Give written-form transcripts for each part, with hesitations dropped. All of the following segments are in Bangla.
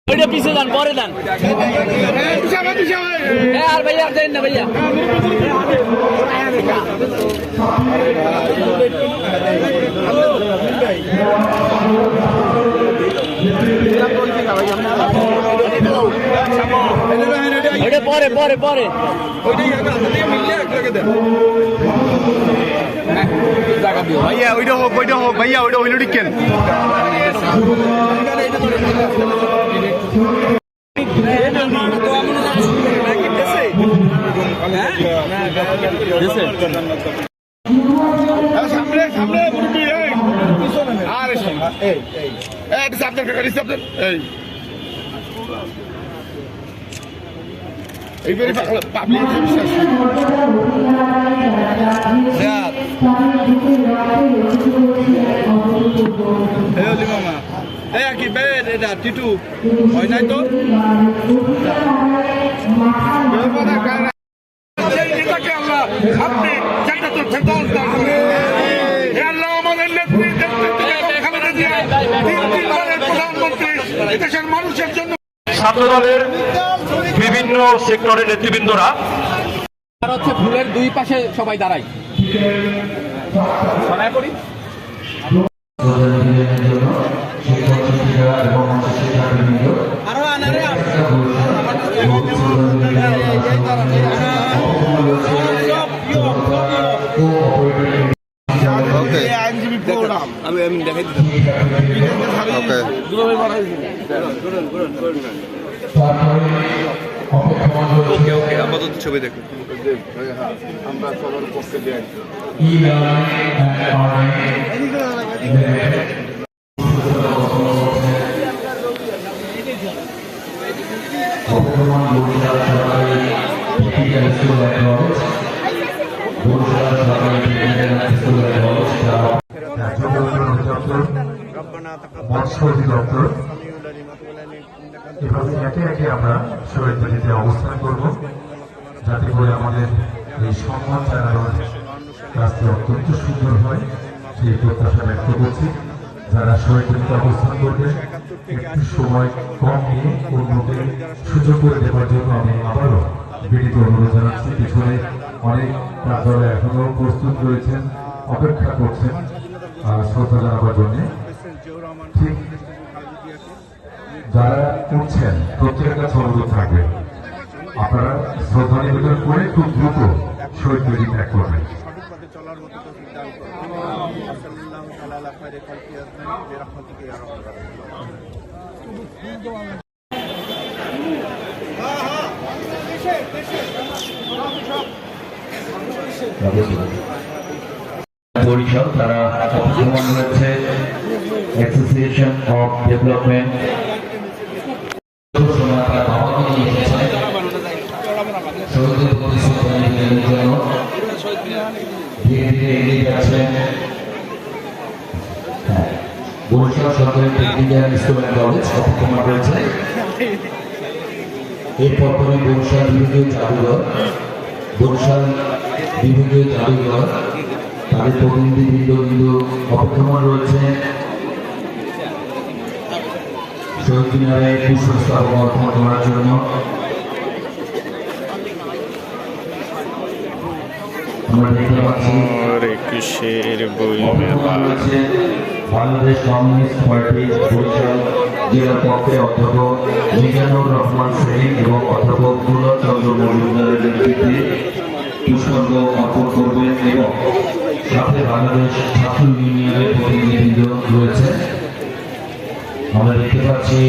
ওইটা পিছে যান, পরে যান। আর ভাইয়া আর যাই না ভাইয়া। ওইটা পরে পরে পরে ভাইয়া ওইটা হোক ভাইয়া ওইটা হইল ঠিক কেন সামনে সামনে এইবারে পাবলিক মামা এই কি বে এটা টিটু হয় নাই তো আপনি আমাদের নেত্রী প্রধানমন্ত্রী দেশের মানুষের জন্য ছাত্র দলের বিভিন্ন সেক্টরের নেতৃবৃন্দরা হচ্ছে ফুলের দুই পাশে সবাই দাঁড়াই করি। আমি দেখাই দিতাম ওকে ওকে আপাতত ছবি দেখুন আমরা সবার পক্ষে দিয়ে একে একে আমরা শহীদ বেদিতে অবস্থান করব যাতে করে আমাদের এই সম্মান জানানোর কাজটি অত্যন্ত সুন্দর হয় সেই প্রত্যাশা ব্যক্ত করছি। যারা শহীদ বেদিতে অবস্থান করবে একটু সময় কম নিয়ে অন্যকে সুযোগ করে দেওয়ার জন্য আমি আবারও বিনীত অনুরোধ জানাচ্ছি। পিছনে অনেক দল এখনো প্রস্তুত রয়েছেন, অপেক্ষা করছেন শ্রদ্ধা জানাবার জন্য। ঠিক যারা উঠছেন প্রত্যেকের কাছে অনুরোধ থাকবে আপনারা শ্রদ্ধা নিবেদন করে খুব দ্রুত শহীদ বেদি ত্যাগ করবেন। পরিষদ তারা অংশগ্রহণ হচ্ছে অ্যাসোসিয়েশন অফ ডেভেলপমেন্ট বরিশাল সরকারি টেকনিক্যাল স্কুল অ্যান্ড কলেজ অপেক্ষমান রয়েছে। এরপর পরে বরিশাল বিভাগীয় জাদুঘর তাদের প্রতিনিধিবৃন্দ কিন্তু অপেক্ষমান রয়েছে শহীদ মিনারে পুষ্পস্তবক অর্পণ করার জন্য। আমরা দেখতে পাচ্ছি বাংলাদেশ কমিউনিস্ট পার্টি বরিশাল জেলার পক্ষে অধ্যাপক মিজানুর রহমান সেলিম এবং অধ্যাপক দুলাল চন্দ্র মজুমদারের নেতৃত্বে পুষ্পার্ঘ অর্পণ করবেন এবং সাথে বাংলাদেশ ছাত্র ইউনিয়নের প্রতিনিধিবৃন্দ রয়েছে। আমরা দেখতে পাচ্ছি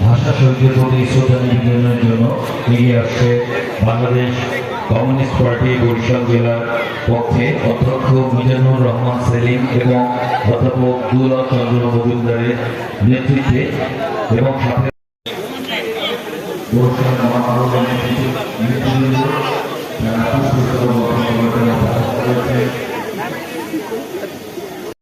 ভাষা শহীদের প্রতি শ্রদ্ধা নিবেদনের জন্য এগিয়ে আসছে বাংলাদেশ কমিউনিস্ট পার্টি বরিশাল জেলার পক্ষে অধ্যক্ষ মিজানুর রহমান সেলিম এবং অধ্যাপক দুলাল চন্দ্র মজুমদারের নেতৃত্বে এবং সাথে বরিশাল মহানগর নেতৃত্ব